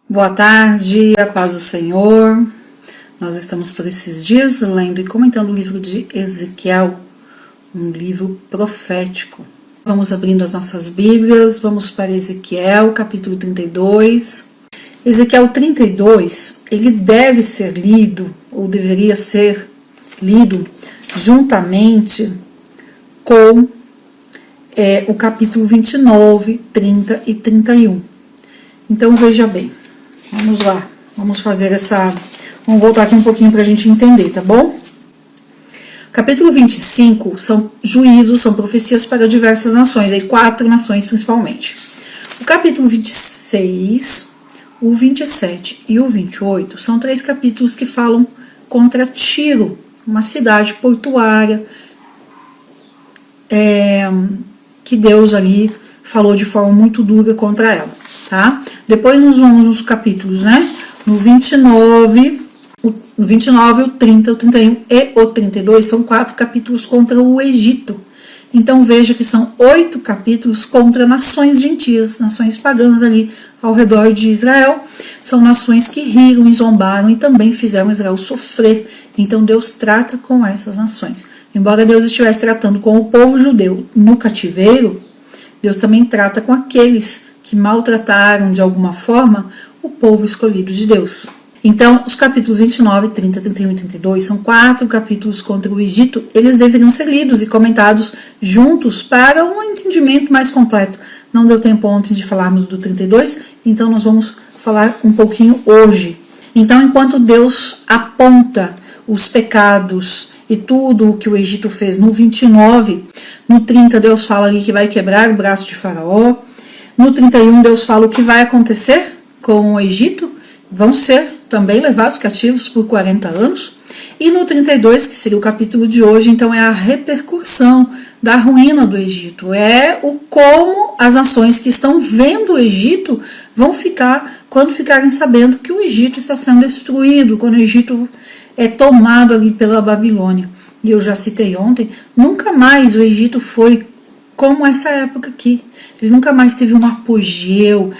Boa tarde, a paz do Senhor. Nós estamos por esses dias lendo e comentando o livro de Ezequiel, um livro profético. Vamos abrindo as nossas Bíblias, vamos para Ezequiel, capítulo 32. Ezequiel 32, ele deve ser lido, ou deveria ser lido, juntamente com o capítulo 29, 30 e 31. Então veja bem. Vamos lá, vamos fazer vamos voltar aqui um pouquinho para a gente entender, tá bom? Capítulo 25 são juízos, são profecias para diversas nações, aí 4 nações principalmente. O capítulo 26, o 27 e o 28 são 3 capítulos que falam contra Tiro, uma cidade portuária, que Deus ali falou de forma muito dura contra ela, tá? Depois nós vamos nos capítulos, né? No 29, o 30, o 31 e o 32 são 4 capítulos contra o Egito. Então veja que são 8 capítulos contra nações gentias, nações pagãs ali ao redor de Israel. São nações que riram e zombaram e também fizeram Israel sofrer. Então Deus trata com essas nações. Embora Deus estivesse tratando com o povo judeu no cativeiro, Deus também trata com aqueles que maltrataram de alguma forma o povo escolhido de Deus. Então, os capítulos 29, 30, 31 e 32 são 4 capítulos contra o Egito. Eles deveriam ser lidos e comentados juntos para um entendimento mais completo. Não deu tempo ontem de falarmos do 32, então nós vamos falar um pouquinho hoje. Então, enquanto Deus aponta os pecados e tudo o que o Egito fez no 29, no 30 Deus fala ali que vai quebrar o braço de Faraó, no 31 Deus fala o que vai acontecer com o Egito, vão ser também levados cativos por 40 anos, e no 32, que seria o capítulo de hoje, então é a repercussão da ruína do Egito, é o como as nações que estão vendo o Egito vão ficar quando ficarem sabendo que o Egito está sendo destruído, quando o Egito é tomado ali pela Babilônia. E eu já citei ontem, nunca mais o Egito foi como essa época aqui. Ele nunca mais teve um apogeu,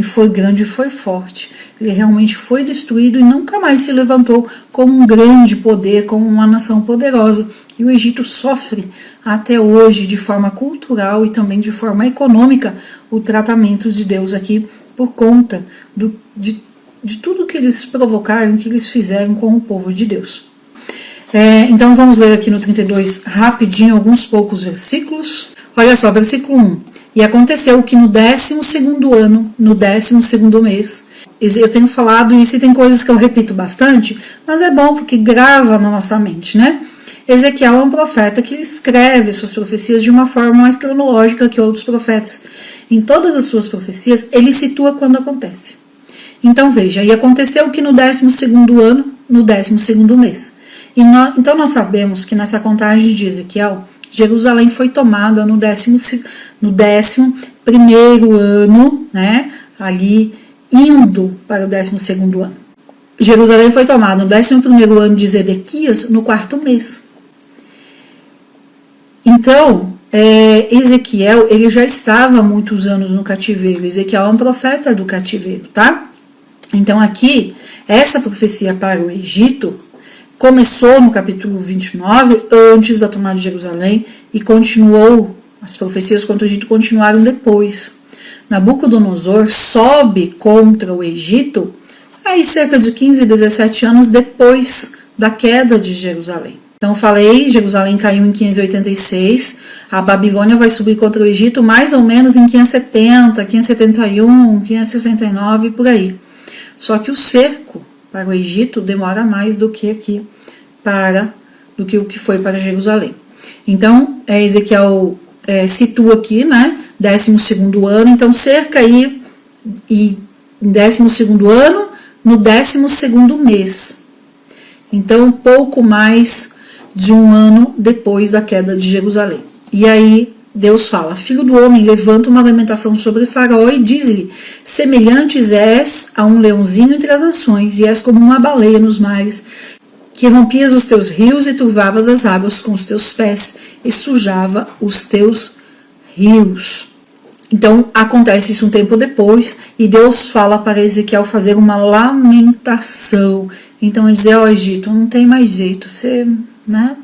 foi grande e foi forte. Ele realmente foi destruído e nunca mais se levantou como um grande poder, como uma nação poderosa. E o Egito sofre até hoje, de forma cultural e também de forma econômica, o tratamento de Deus aqui, por conta de tudo que eles provocaram, que eles fizeram com o povo de Deus. Então vamos ler aqui no 32 rapidinho alguns poucos versículos. Olha só, versículo 1. E aconteceu que no 12º ano, no 12º mês, eu tenho falado isso e tem coisas que eu repito bastante, mas é bom porque grava na nossa mente, né? Ezequiel é um profeta que escreve suas profecias de uma forma mais cronológica que outros profetas. Em todas as suas profecias, ele situa quando acontece. Então veja, e aconteceu que no 12º ano, no 12º mês. Então nós sabemos que nessa contagem de Ezequiel, Jerusalém foi tomada no 11º ano, né, ali indo para o 12º ano. Jerusalém foi tomada no 11º ano de Zedequias, no 4º mês. Então, Ezequiel, ele já estava há muitos anos no cativeiro. Ezequiel é um profeta do cativeiro, tá? Então aqui, essa profecia para o Egito começou no capítulo 29, antes da tomada de Jerusalém, e continuou, as profecias contra o Egito continuaram depois. Nabucodonosor sobe contra o Egito, aí cerca de 15, 17 anos depois da queda de Jerusalém. Então falei, Jerusalém caiu em 586, a Babilônia vai subir contra o Egito mais ou menos em 570, 571, 569, por aí. Só que o cerco para o Egito demora mais do que aqui do que o que foi para Jerusalém. Então, Ezequiel situa aqui, né, 12º ano, então cerca aí, e 12º ano, no 12º mês. Então, pouco mais de um ano depois da queda de Jerusalém. E aí, Deus fala, filho do homem, levanta uma lamentação sobre Faraó e diz-lhe, semelhantes és a um leãozinho entre as nações, e és como uma baleia nos mares, que rompias os teus rios e turvavas as águas com os teus pés, e sujava os teus rios. Então acontece isso um tempo depois e Deus fala para Ezequiel fazer uma lamentação. Então ele diz: ó, Egito, não tem mais jeito, você, né?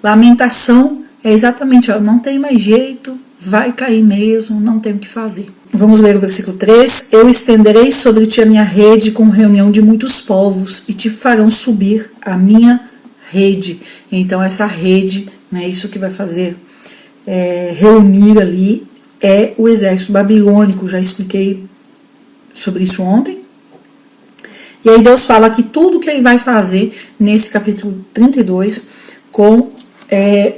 Lamentação é exatamente, ó, não tem mais jeito, vai cair mesmo, não tem o que fazer. Vamos ler o versículo 3. Eu estenderei sobre ti a minha rede com reunião de muitos povos e te farão subir a minha rede. Então essa rede, né, isso que vai fazer reunir ali é o exército babilônico. Já expliquei sobre isso ontem. E aí Deus fala que tudo que ele vai fazer nesse capítulo 32 com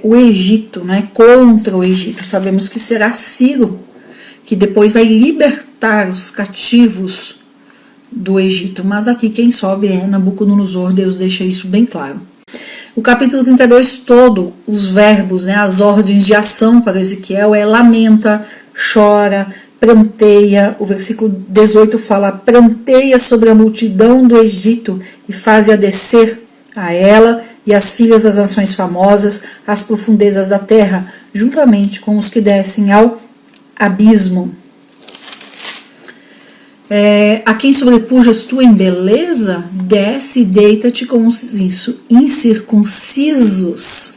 o Egito, né, contra o Egito. Sabemos que será Ciro, que depois vai libertar os cativos do Egito. Mas aqui quem sobe é Nabucodonosor, Deus deixa isso bem claro. O capítulo 32 todo, os verbos, né, as ordens de ação para Ezequiel é lamenta, chora, pranteia. O versículo 18 fala: pranteia sobre a multidão do Egito e faze-a descer a ela e as filhas das nações famosas, às profundezas da terra, juntamente com os que descem ao abismo. A quem sobrepujas tu em beleza, desce e deita-te com os incircuncisos.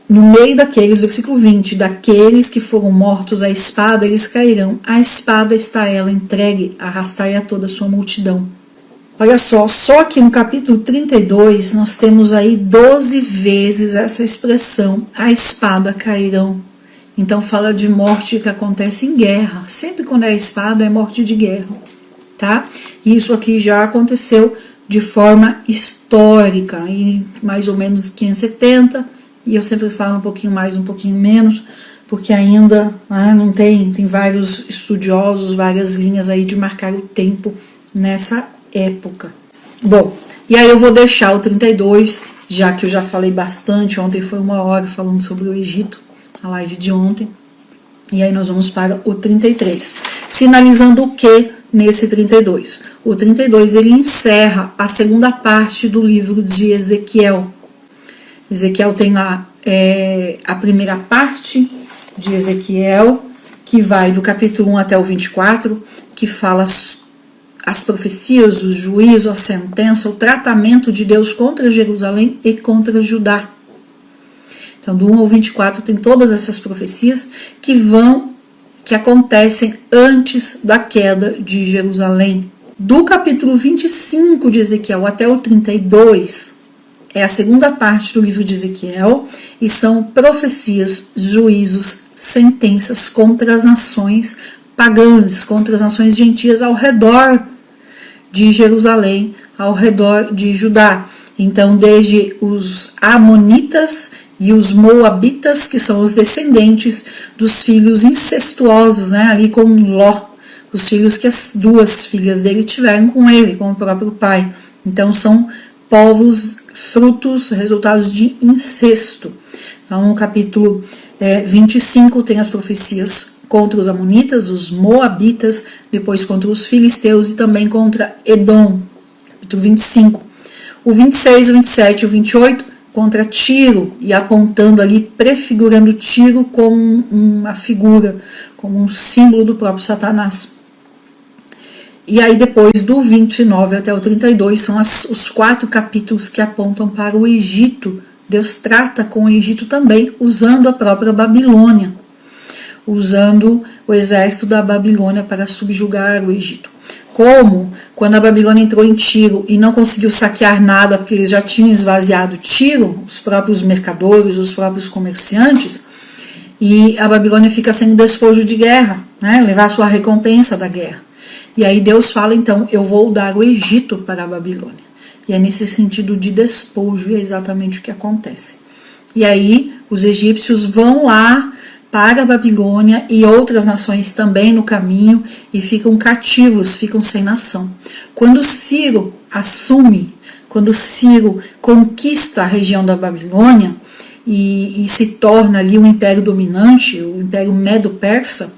No meio daqueles, versículo 20, daqueles que foram mortos à espada, eles cairão. A espada está ela entregue, arrastai a toda a sua multidão. Olha só que no capítulo 32 nós temos aí 12 vezes essa expressão, a espada cairão. Então fala de morte que acontece em guerra. Sempre quando é espada é morte de guerra, tá? E isso aqui já aconteceu de forma histórica, em mais ou menos 570, e eu sempre falo um pouquinho mais, um pouquinho menos, porque ainda não tem vários estudiosos, várias linhas aí de marcar o tempo nessa época. Bom, e aí eu vou deixar o 32, já que eu já falei bastante, ontem foi 1 hora falando sobre o Egito, a live de ontem, e aí nós vamos para o 33, sinalizando o que nesse 32? O 32 ele encerra a segunda parte do livro de Ezequiel. Ezequiel tem lá a primeira parte de Ezequiel, que vai do capítulo 1 até o 24, que fala as profecias, o juízo, a sentença, o tratamento de Deus contra Jerusalém e contra Judá. Então, do 1 ao 24 tem todas essas profecias que acontecem antes da queda de Jerusalém. Do capítulo 25 de Ezequiel até o 32 é a segunda parte do livro de Ezequiel e são profecias, juízos, sentenças contra as nações pagãs, contra as nações gentias ao redor de Jerusalém, ao redor de Judá. Então, desde os amonitas e os moabitas, que são os descendentes dos filhos incestuosos, né, ali com Ló, os filhos que as duas filhas dele tiveram com ele, com o próprio pai. Então, são povos frutos, resultados de incesto. Então, no capítulo 25 tem as profecias contra os amonitas, os moabitas, depois contra os filisteus e também contra Edom, capítulo 25. O 26, o 27 e o 28 contra Tiro, e apontando ali, prefigurando Tiro como uma figura, como um símbolo do próprio Satanás. E aí depois do 29 até o 32 são os 4 capítulos que apontam para o Egito. Deus trata com o Egito também, usando a própria Babilônia, usando o exército da Babilônia para subjugar o Egito. Como quando a Babilônia entrou em Tiro e não conseguiu saquear nada, porque eles já tinham esvaziado Tiro, os próprios mercadores, os próprios comerciantes, e a Babilônia fica sendo despojo de guerra, né, levar sua recompensa da guerra. E aí Deus fala, então, eu vou dar o Egito para a Babilônia. E é nesse sentido de despojo, e é exatamente o que acontece. E aí os egípcios vão lá para a Babilônia e outras nações também no caminho e ficam cativos, ficam sem nação. Quando Ciro assume, quando Ciro conquista a região da Babilônia e se torna ali um império dominante, o império medo-persa,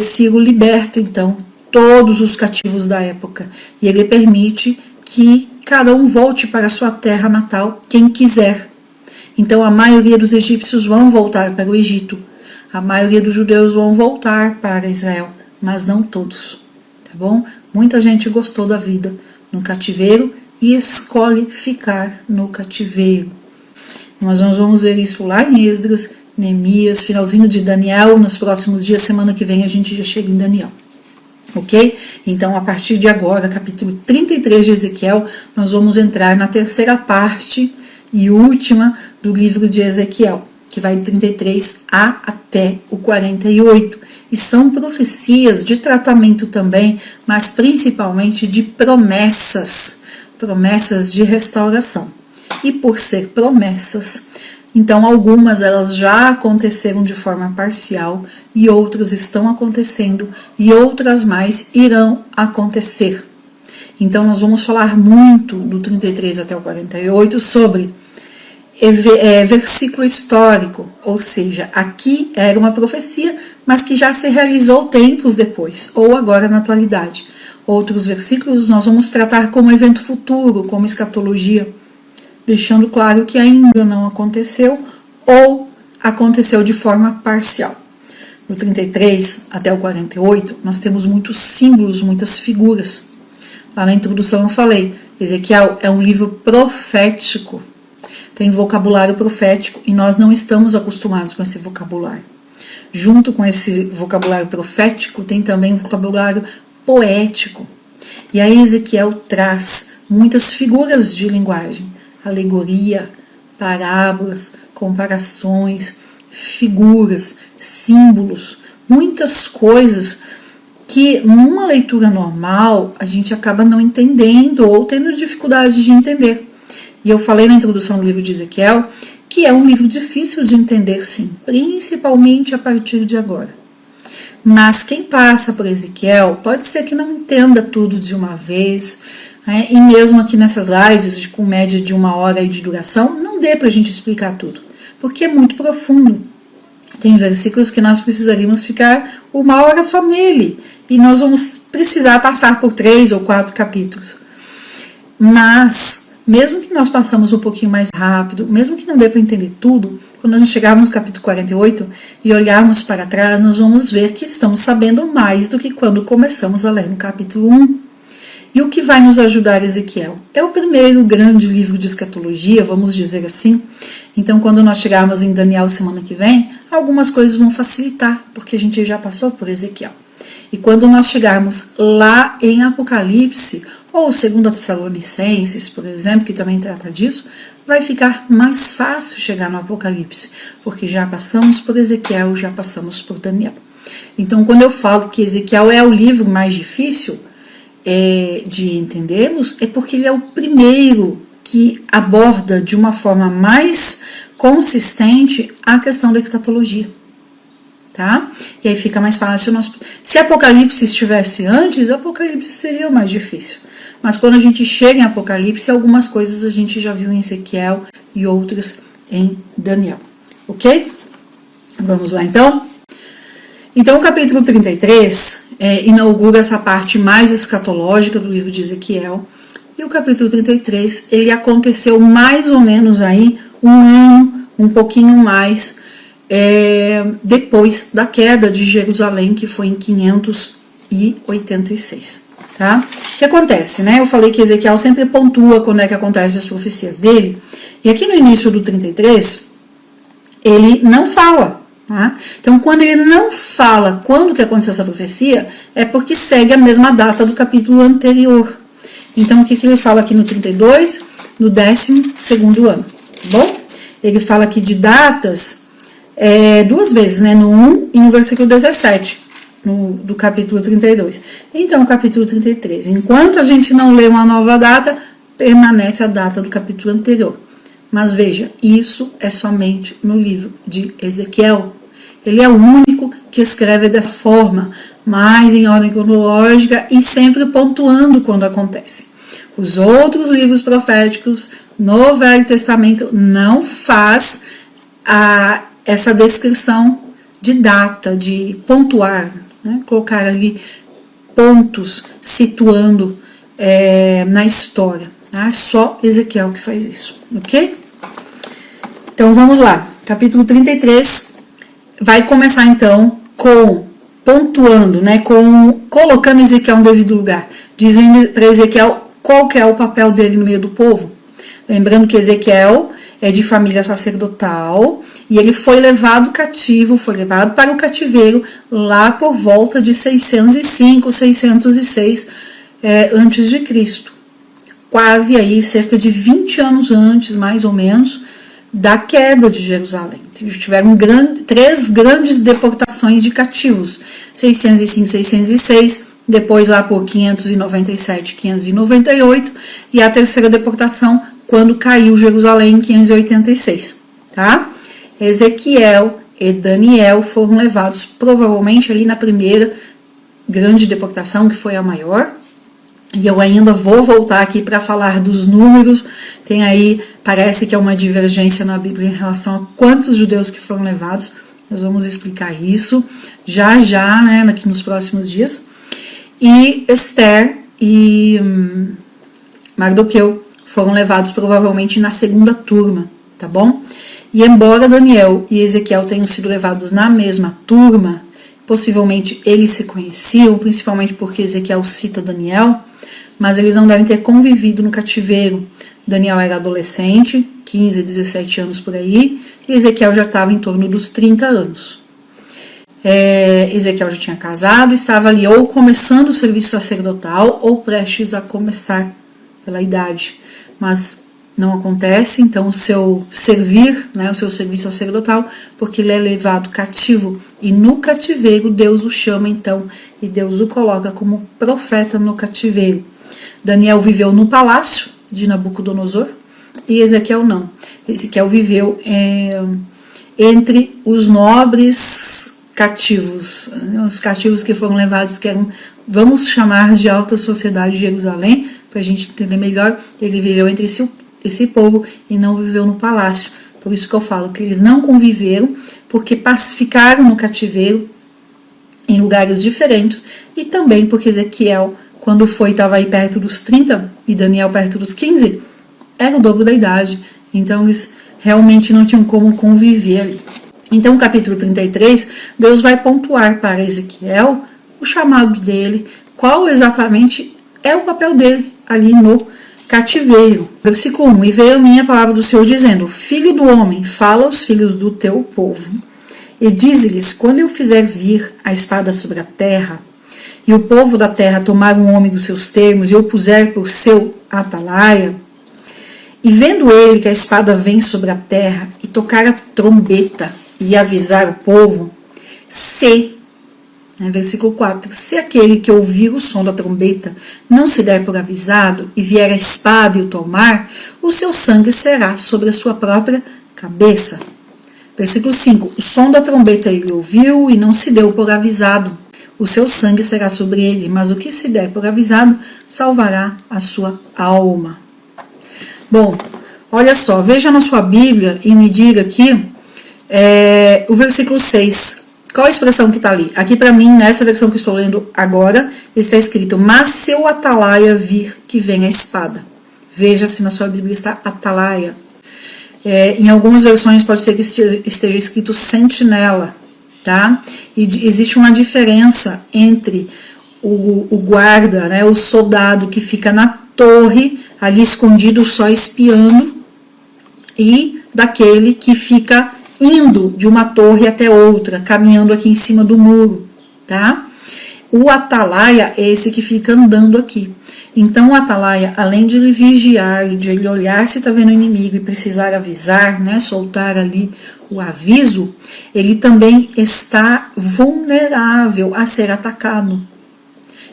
Ciro liberta então todos os cativos da época e ele permite que cada um volte para a sua terra natal, quem quiser. Então a maioria dos egípcios vão voltar para o Egito. A maioria dos judeus vão voltar para Israel, mas não todos, tá bom? Muita gente gostou da vida no cativeiro e escolhe ficar no cativeiro. Nós vamos ver isso lá em Esdras, Neemias, finalzinho de Daniel, nos próximos dias, semana que vem a gente já chega em Daniel. Ok? Então, a partir de agora, capítulo 33 de Ezequiel, nós vamos entrar na terceira parte e última do livro de Ezequiel, que vai de 33a até o 48. E são profecias de tratamento também, mas principalmente de promessas, promessas de restauração. E por ser promessas, então algumas elas já aconteceram de forma parcial e outras estão acontecendo e outras mais irão acontecer. Então nós vamos falar muito do 33 até o 48 sobre versículo histórico, ou seja, aqui era uma profecia, mas que já se realizou tempos depois, ou agora na atualidade. Outros versículos nós vamos tratar como evento futuro, como escatologia, deixando claro que ainda não aconteceu ou aconteceu de forma parcial. No 33 até o 48, nós temos muitos símbolos, muitas figuras. Lá na introdução eu falei, Ezequiel é um livro profético, tem vocabulário profético e nós não estamos acostumados com esse vocabulário. Junto com esse vocabulário profético, tem também vocabulário poético. E aí Ezequiel traz muitas figuras de linguagem, alegoria, parábolas, comparações, figuras, símbolos, muitas coisas que numa leitura normal a gente acaba não entendendo ou tendo dificuldade de entender. E eu falei na introdução do livro de Ezequiel que é um livro difícil de entender, sim, principalmente a partir de agora. Mas quem passa por Ezequiel pode ser que não entenda tudo de uma vez, né? E mesmo aqui nessas lives com média de 1 hora de duração, não dê para a gente explicar tudo, porque é muito profundo. Tem versículos que nós precisaríamos ficar 1 hora só nele, e nós vamos precisar passar por 3 ou 4 capítulos. Mas, mesmo que nós passamos um pouquinho mais rápido, mesmo que não dê para entender tudo, quando nós chegarmos no capítulo 48 e olharmos para trás, nós vamos ver que estamos sabendo mais do que quando começamos a ler no capítulo 1. E o que vai nos ajudar, Ezequiel? É o primeiro grande livro de escatologia, vamos dizer assim. Então, quando nós chegarmos em Daniel semana que vem, algumas coisas vão facilitar, porque a gente já passou por Ezequiel. E quando nós chegarmos lá em Apocalipse, ou 2 Tessalonicenses, por exemplo, que também trata disso, vai ficar mais fácil chegar no Apocalipse, porque já passamos por Ezequiel, já passamos por Daniel. Então, quando eu falo que Ezequiel é o livro mais difícil de entendermos, é porque ele é o primeiro que aborda de uma forma mais consistente a questão da escatologia. Tá? E aí fica mais fácil. Se Apocalipse estivesse antes, Apocalipse seria o mais difícil. Mas quando a gente chega em Apocalipse, algumas coisas a gente já viu em Ezequiel e outras em Daniel. Ok? Vamos lá então? Então o capítulo 33 inaugura essa parte mais escatológica do livro de Ezequiel. E o capítulo 33, ele aconteceu mais ou menos aí 1 ano, um pouquinho mais, depois da queda de Jerusalém, que foi em 586, tá? O que acontece, né? Eu falei que Ezequiel sempre pontua quando é que acontecem as profecias dele, e aqui no início do 33, ele não fala, tá? Então, quando ele não fala quando que aconteceu essa profecia, é porque segue a mesma data do anterior. Então, o que ele fala aqui no 32? No 12º ano, tá bom? Ele fala aqui de datas 2 vezes, né? No 1 e no versículo 17, do capítulo 32. Então, capítulo 33. Enquanto a gente não lê uma nova data, permanece a data do capítulo anterior. Mas veja, isso é somente no livro de Ezequiel. Ele é o único que escreve dessa forma, mas em ordem cronológica e sempre pontuando quando acontece. Os outros livros proféticos no Velho Testamento não faz essa descrição de data, de pontuar, né? Colocar ali pontos situando na história. Tá? É só Ezequiel que faz isso, ok? Então vamos lá, capítulo 33, vai começar então pontuando, né, colocando Ezequiel no devido lugar, dizendo para Ezequiel qual que é o papel dele no meio do povo. Lembrando que Ezequiel é de família sacerdotal e ele foi levado cativo, foi levado para o cativeiro lá por volta de 605, 606 antes de Cristo. Quase aí, cerca de 20 anos antes, mais ou menos, da queda de Jerusalém. Tiveram três grandes deportações de cativos, 605, 606, depois lá por 597, 598, e a terceira deportação quando caiu Jerusalém em 586, tá? Ezequiel e Daniel foram levados provavelmente ali na primeira grande deportação, que foi a maior. E eu ainda vou voltar aqui para falar dos números. Tem aí, parece que é uma divergência na Bíblia em relação a quantos judeus que foram levados. Nós vamos explicar isso já, né, aqui nos próximos dias. E Esther e Mardoqueu foram levados provavelmente na segunda turma, tá bom? E embora Daniel e Ezequiel tenham sido levados na mesma turma, possivelmente eles se conheciam, principalmente porque Ezequiel cita Daniel, mas eles não devem ter convivido no cativeiro. Daniel era adolescente, 15, 17 anos por aí, e Ezequiel já estava em torno dos 30 anos. Ezequiel já tinha casado, estava ali ou começando o serviço sacerdotal ou prestes a começar pela idade, mas não acontece, então o seu servir, né, o seu serviço sacerdotal, porque ele é levado cativo, e no cativeiro Deus o chama então, e Deus o coloca como profeta no cativeiro. Daniel viveu no palácio de Nabucodonosor e Ezequiel não. Ezequiel viveu entre os nobres cativos, os cativos que foram levados, que eram, vamos chamar de alta sociedade de Jerusalém, para a gente entender melhor. Ele viveu entre esse povo e não viveu no palácio. Por isso que eu falo que eles não conviveram, porque ficaram no cativeiro em lugares diferentes, e também porque Ezequiel, quando estava aí perto dos 30 e Daniel perto dos 15, era o dobro da idade. Então eles realmente não tinham como conviver ali. Então, no capítulo 33, Deus vai pontuar para Ezequiel o chamado dele, qual exatamente é o papel dele ali no cativeiro. Versículo 1: E veio a minha palavra do Senhor dizendo: Filho do homem, fala aos filhos do teu povo, e dize-lhes: quando eu fizer vir a espada sobre a terra, e o povo da terra tomar um homem dos seus termos, e o puser por seu atalaia, e vendo ele que a espada vem sobre a terra, e tocar a trombeta, e avisar o povo, versículo 4, se aquele que ouvir o som da trombeta não se der por avisado, e vier a espada e o tomar, o seu sangue será sobre a sua própria cabeça. Versículo 5, o som da trombeta ele ouviu e não se deu por avisado, o seu sangue será sobre ele, mas o que se der por avisado salvará a sua alma. Bom, olha só, veja na sua Bíblia e me diga aqui o versículo 6. Qual a expressão que está ali? Aqui para mim, nessa versão que estou lendo agora, está escrito: mas se o atalaia vir que vem a espada. Veja se na sua Bíblia está atalaia. Em algumas versões pode ser que esteja escrito sentinela, tá? E existe uma diferença entre o guarda, né, o soldado que fica na torre, ali escondido só espiando, e daquele que fica indo de uma torre até outra, caminhando aqui em cima do muro, tá? O atalaia é esse que fica andando aqui. Então o atalaia, além de ele vigiar, de ele olhar se está vendo o inimigo e precisar avisar, né, soltar ali o aviso, ele também está vulnerável a ser atacado.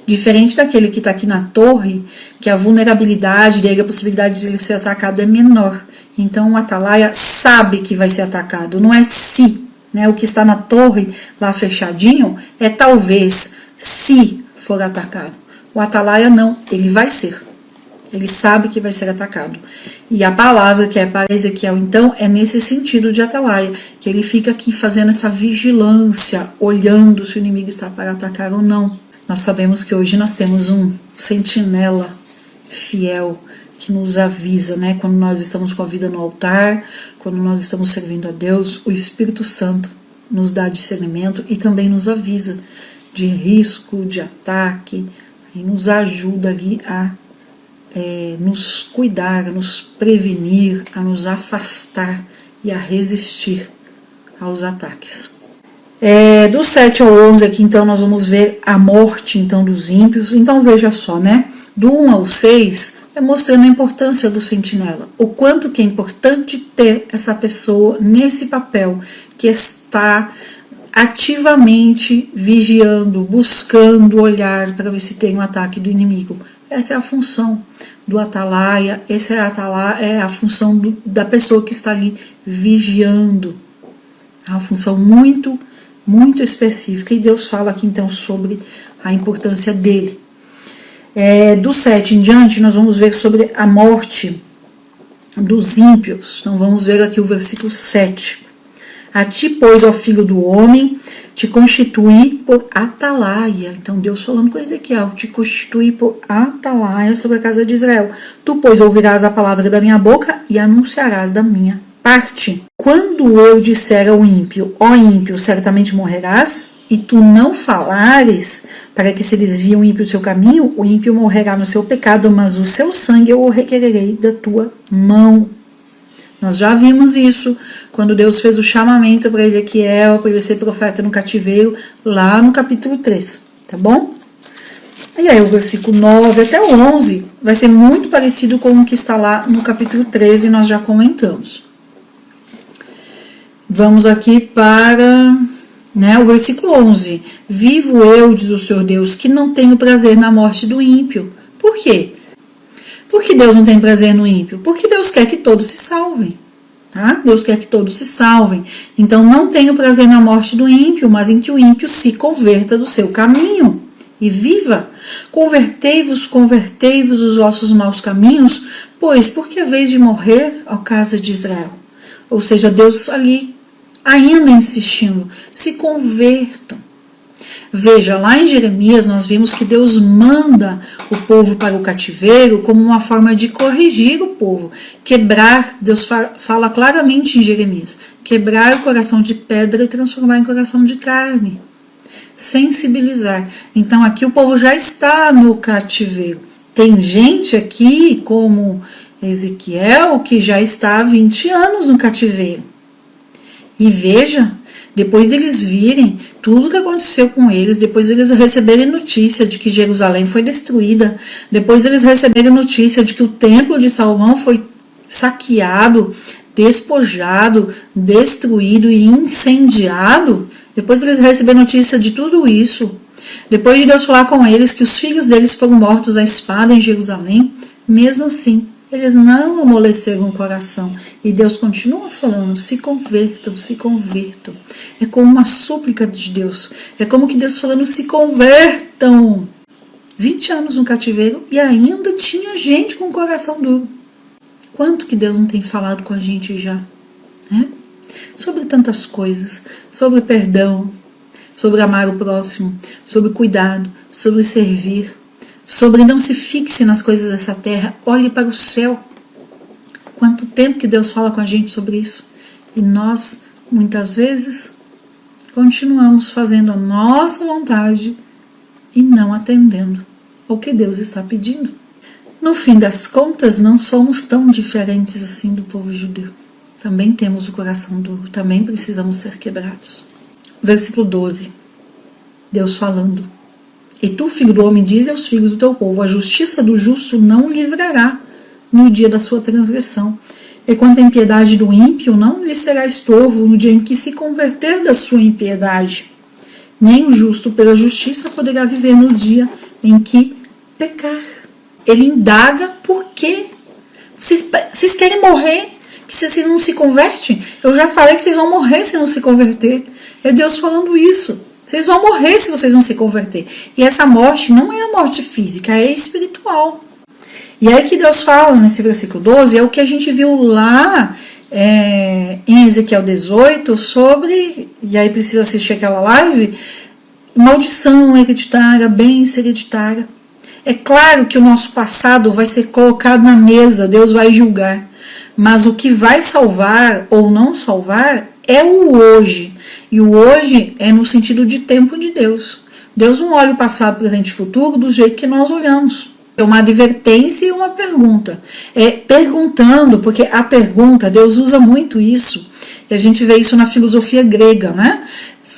Diferente daquele que está aqui na torre, que a vulnerabilidade dele, a possibilidade de ele ser atacado é menor. Então o atalaia sabe que vai ser atacado, não é se, né? O que está na torre lá fechadinho é talvez se for atacado. O atalaia não, ele vai ser. Ele sabe que vai ser atacado. E a palavra que é para Ezequiel, então, é nesse sentido de atalaia, que ele fica aqui fazendo essa vigilância, olhando se o inimigo está para atacar ou não. Nós sabemos que hoje nós temos um sentinela fiel que nos avisa, né? Quando nós estamos com a vida no altar, quando nós estamos servindo a Deus, o Espírito Santo nos dá discernimento e também nos avisa de risco, de ataque, e nos ajuda ali a nos cuidar, a nos prevenir, a nos afastar e a resistir aos ataques. Do 7 ao 11 aqui, então, nós vamos ver a morte, então, dos ímpios. Então, veja só, né? Do 1 ao 6, mostrando a importância do sentinela. O quanto que é importante ter essa pessoa nesse papel, que está ativamente vigiando, buscando olhar para ver se tem um ataque do inimigo. Essa é a função do atalaia, essa é a função da pessoa que está ali vigiando. É uma função muito, muito específica. E Deus fala aqui então sobre a importância dele. Do 7 em diante, nós vamos ver sobre a morte dos ímpios. Então vamos ver aqui o versículo 7. A ti, pois, ó filho do homem, te constituí por atalaia. Então Deus falando com Ezequiel, te constituí por atalaia sobre a casa de Israel. Tu, pois, ouvirás a palavra da minha boca e anunciarás da minha parte. Quando eu disser ao ímpio, ó ímpio, certamente morrerás, e tu não falares, para que se desvie o ímpio do seu caminho, o ímpio morrerá no seu pecado, mas o seu sangue eu o requererei da tua mão. Nós já vimos isso quando Deus fez o chamamento para Ezequiel, para ele ser profeta no cativeiro, lá no capítulo 3, tá bom? E aí o versículo 9 até o 11 vai ser muito parecido com o que está lá no capítulo 13, nós já comentamos. Vamos aqui para o versículo 11. Vivo eu, diz o Senhor Deus, que não tenho prazer na morte do ímpio. Por quê? Por que Deus não tem prazer no ímpio? Porque Deus quer que todos se salvem. Tá? Deus quer que todos se salvem. Então não tenho prazer na morte do ímpio, mas em que o ímpio se converta do seu caminho e viva. Convertei-vos os vossos maus caminhos, pois porque a vez de morrer, ó casa de Israel. Ou seja, Deus ali ainda insistindo, se convertam. Veja, lá em Jeremias nós vimos que Deus manda o povo para o cativeiro como uma forma de corrigir o povo, quebrar, Deus fala claramente em Jeremias, quebrar o coração de pedra e transformar em coração de carne, sensibilizar. Então aqui o povo já está no cativeiro. Tem gente aqui como Ezequiel que já está há 20 anos no cativeiro. E veja, depois deles virem tudo o que aconteceu com eles, depois eles receberem notícia de que Jerusalém foi destruída, depois eles receberem notícia de que o templo de Salomão foi saqueado, despojado, destruído e incendiado, depois eles receberem notícia de tudo isso, depois de Deus falar com eles que os filhos deles foram mortos à espada em Jerusalém, mesmo assim, eles não amoleceram o coração. E Deus continua falando, se convertam, se convertam. É como uma súplica de Deus. É como que Deus falando, se convertam. 20 anos no cativeiro e ainda tinha gente com o coração duro. Quanto que Deus não tem falado com a gente já? Né? Sobre tantas coisas. Sobre perdão, sobre amar o próximo, sobre cuidado, sobre servir. Sobre não se fixe nas coisas dessa terra, olhe para o céu. Quanto tempo que Deus fala com a gente sobre isso. E nós, muitas vezes, continuamos fazendo a nossa vontade e não atendendo ao que Deus está pedindo. No fim das contas, não somos tão diferentes assim do povo judeu. Também temos o coração duro, também precisamos ser quebrados. Versículo 12. Deus falando. E tu, filho do homem, diz aos filhos do teu povo, a justiça do justo não o livrará no dia da sua transgressão. E quanto à impiedade do ímpio, não lhe será estorvo no dia em que se converter da sua impiedade. Nem o justo pela justiça poderá viver no dia em que pecar. Ele indaga por quê? Vocês querem morrer? Que vocês não se convertem? Eu já falei que vocês vão morrer se não se converter. É Deus falando isso. Vocês vão morrer se vocês não se converter. E essa morte não é a morte física, é espiritual. E aí que Deus fala nesse versículo 12, é o que a gente viu lá em Ezequiel 18, sobre, e aí precisa assistir aquela live, maldição hereditária, bênção hereditária. É claro que o nosso passado vai ser colocado na mesa, Deus vai julgar. Mas o que vai salvar ou não salvar é o hoje. E o hoje é no sentido de tempo de Deus. Deus não olha o passado, presente e futuro do jeito que nós olhamos. É uma advertência e uma pergunta. É perguntando, porque a pergunta, Deus usa muito isso, e a gente vê isso na filosofia grega, né?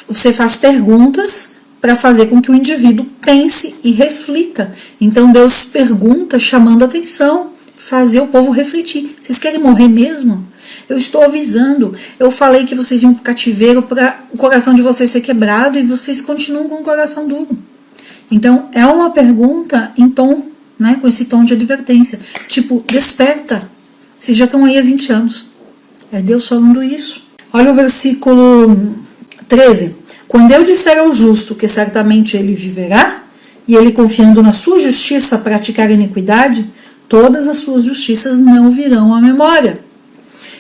Você faz perguntas para fazer com que o indivíduo pense e reflita. Então Deus pergunta chamando atenção, fazer o povo refletir. Vocês querem morrer mesmo? Eu estou avisando. Eu falei que vocês iam para o cativeiro para o coração de vocês ser quebrado e vocês continuam com o coração duro. Então é uma pergunta em tom, né, com esse tom de advertência. Tipo, desperta. Vocês já estão aí há 20 anos. É Deus falando isso. Olha o versículo 13. Quando eu disser ao justo que certamente ele viverá, e ele confiando na sua justiça praticar iniquidade, todas as suas justiças não virão à memória,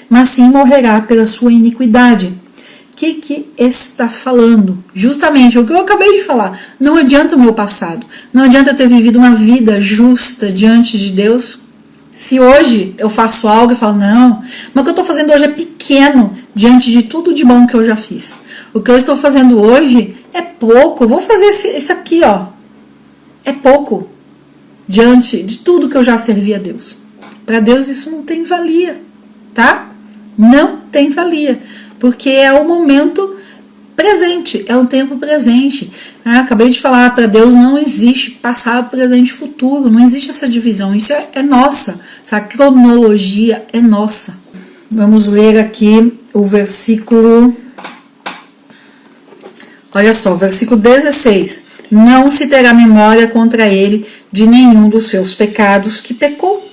mas sim morrerá pela sua iniquidade. O que está falando? Justamente o que eu acabei de falar. Não adianta o meu passado, não adianta eu ter vivido uma vida justa diante de Deus, se hoje eu faço algo e falo, não, mas o que eu estou fazendo hoje é pequeno diante de tudo de bom que eu já fiz. O que eu estou fazendo hoje é pouco. Eu vou fazer esse aqui, ó. É pouco diante de tudo que eu já servi a Deus. Para Deus isso não tem valia, tá? Não tem valia, porque é o momento presente, é o tempo presente. Acabei de falar, para Deus não existe passado, presente e futuro, não existe essa divisão, isso é nossa, essa cronologia é nossa. Vamos ler aqui o versículo, olha só, versículo 16. Não se terá memória contra ele de nenhum dos seus pecados que pecou.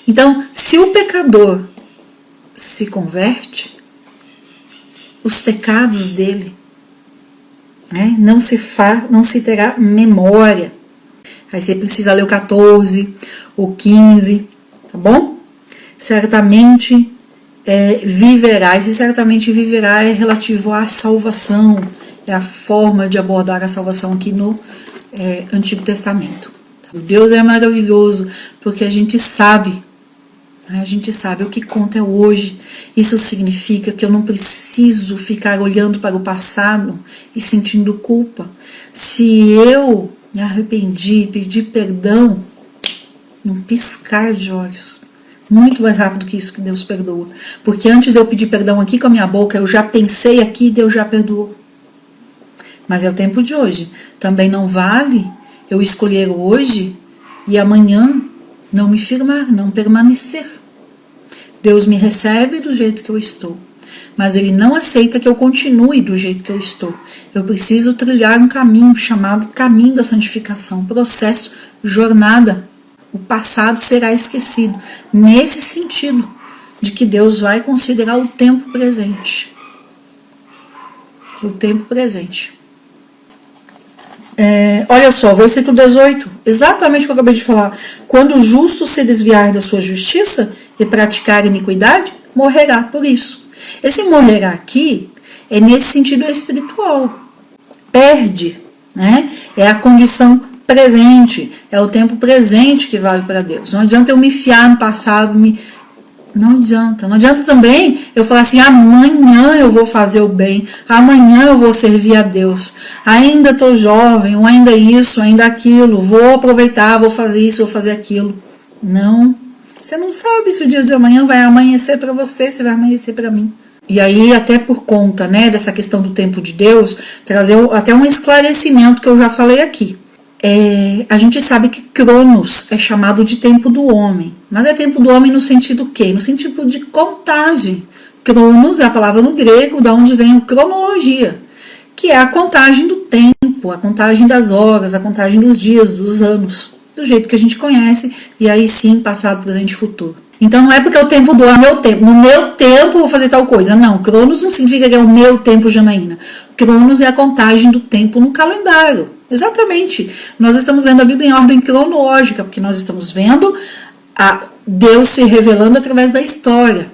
Então, se o pecador se converte, os pecados dele, né, não se terá memória. Aí você precisa ler o 14, o 15, tá bom? Certamente viverá. Esse certamente viverá é relativo à salvação, é a forma de abordar a salvação aqui no Antigo Testamento. Deus é maravilhoso porque a gente sabe o que conta é hoje. Isso significa que eu não preciso ficar olhando para o passado e sentindo culpa. Se eu me arrependi, pedi perdão, num piscar de olhos, muito mais rápido que isso que Deus perdoa. Porque antes de eu pedir perdão aqui com a minha boca, eu já pensei aqui e Deus já perdoou. Mas é o tempo de hoje. Também não vale eu escolher hoje e amanhã não me firmar, não permanecer. Deus me recebe do jeito que eu estou, mas Ele não aceita que eu continue do jeito que eu estou. Eu preciso trilhar um caminho chamado caminho da santificação, processo, jornada. O passado será esquecido, nesse sentido de que Deus vai considerar o tempo presente. O tempo presente. Olha só, versículo 18, exatamente o que eu acabei de falar. Quando o justo se desviar da sua justiça e praticar iniquidade, morrerá por isso. Esse morrerá aqui é nesse sentido espiritual. Perde, né? É a condição presente, é o tempo presente que vale para Deus. Não adianta eu me fiar no passado, não adianta. Não adianta também eu falar assim, amanhã eu vou fazer o bem, amanhã eu vou servir a Deus, ainda estou jovem, ou ainda isso, ainda aquilo, vou aproveitar, vou fazer isso, vou fazer aquilo. Não, você não sabe se o dia de amanhã vai amanhecer para você, se vai amanhecer para mim. E aí, até por conta, né, dessa questão do tempo de Deus, trazer até um esclarecimento que eu já falei aqui. A gente sabe que Cronos é chamado de tempo do homem, mas é tempo do homem no sentido quê? No sentido de contagem. Cronos é a palavra no grego, da onde vem a cronologia, que é a contagem do tempo, a contagem das horas, a contagem dos dias, dos anos, do jeito que a gente conhece, e aí sim, passado, presente e futuro. Então não é porque o tempo do homem é o tempo, no meu tempo eu vou fazer tal coisa, não, Cronos não significa que é o meu tempo, Janaína. Cronos é a contagem do tempo no calendário. Exatamente, nós estamos vendo a Bíblia em ordem cronológica, porque nós estamos vendo Deus se revelando através da história.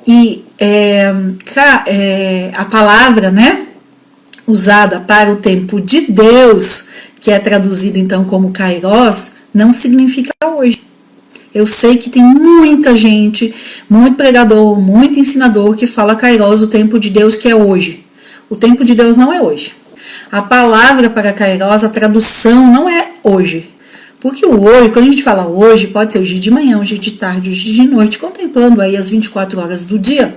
E a palavra, né, usada para o tempo de Deus, que é traduzido então como Kairos, não significa hoje. Eu sei que tem muita gente, muito pregador, muito ensinador que fala Kairos, o tempo de Deus que é hoje. O tempo de Deus não é hoje. A palavra para Kairos, a tradução não é hoje. Porque o hoje, quando a gente fala hoje, pode ser hoje de manhã, hoje de tarde, hoje de noite, contemplando aí as 24 horas do dia.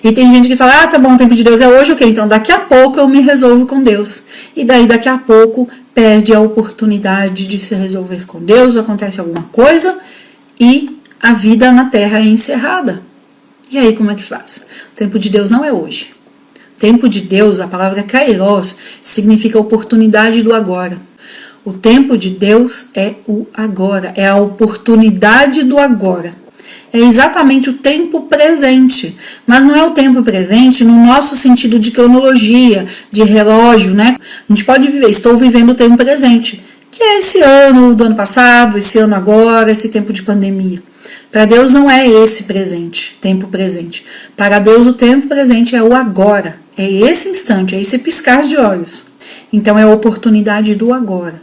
E tem gente que fala, tá bom, o tempo de Deus é hoje, ok, então daqui a pouco eu me resolvo com Deus. E daí daqui a pouco perde a oportunidade de se resolver com Deus, acontece alguma coisa e a vida na terra é encerrada. E aí como é que faz? O tempo de Deus não é hoje. O tempo de Deus, a palavra kairos, significa oportunidade do agora. O tempo de Deus é o agora, é a oportunidade do agora. É exatamente o tempo presente, mas não é o tempo presente no nosso sentido de cronologia, de relógio, né? A gente pode viver, estou vivendo o tempo presente, que é esse ano do ano passado, esse ano agora, esse tempo de pandemia. Para Deus não é esse presente, tempo presente. Para Deus o tempo presente é o agora, é esse instante, é esse piscar de olhos. Então é a oportunidade do agora.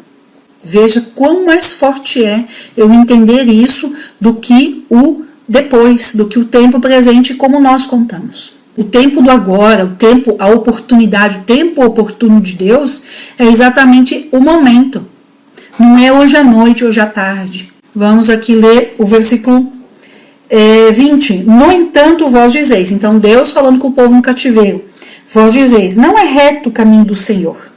Veja quão mais forte é eu entender isso do que o depois, do que o tempo presente como nós contamos. O tempo do agora, o tempo, a oportunidade, o tempo oportuno de Deus é exatamente o momento. Não é hoje à noite, hoje à tarde. Vamos aqui ler o versículo 20. No entanto, vós dizeis, então Deus falando com o povo no cativeiro, vós dizeis, não é reto o caminho do Senhor.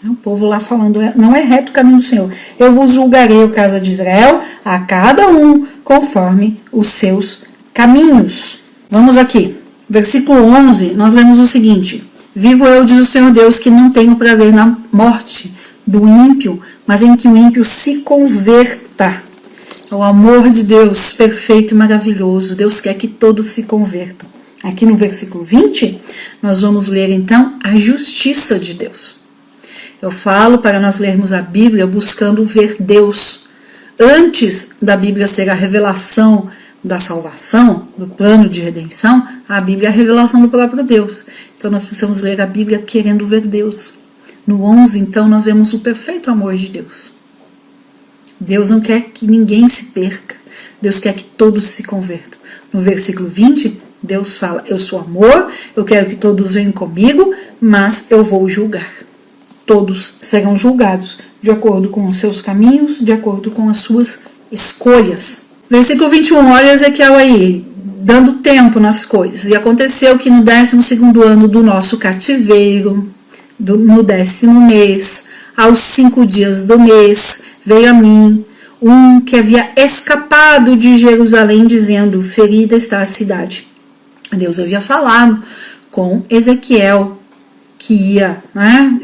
O povo lá falando, não é reto o caminho do Senhor. Eu vos julgarei, o casa de Israel, a cada um conforme os seus caminhos. Vamos aqui, versículo 11, nós lemos o seguinte. Vivo eu, diz o Senhor Deus, que não tenho prazer na morte do ímpio, mas em que o ímpio se converta. É o amor de Deus, perfeito e maravilhoso. Deus quer que todos se convertam. Aqui no versículo 20, nós vamos ler então a justiça de Deus. Eu falo para nós lermos a Bíblia buscando ver Deus. Antes da Bíblia ser a revelação da salvação, do plano de redenção, a Bíblia é a revelação do próprio Deus. Então nós precisamos ler a Bíblia querendo ver Deus. No 11, então, nós vemos o perfeito amor de Deus. Deus não quer que ninguém se perca. Deus quer que todos se convertam. No versículo 20, Deus fala, eu sou amor, eu quero que todos venham comigo, mas eu vou julgar. Todos serão julgados de acordo com os seus caminhos, de acordo com as suas escolhas. Versículo 21, olha Ezequiel aí, dando tempo nas coisas. E aconteceu que no 12º ano do nosso cativeiro, no 10º mês, aos 5 dias do mês, veio a mim um que havia escapado de Jerusalém, dizendo, ferida está a cidade. Deus havia falado com Ezequiel que ia, né,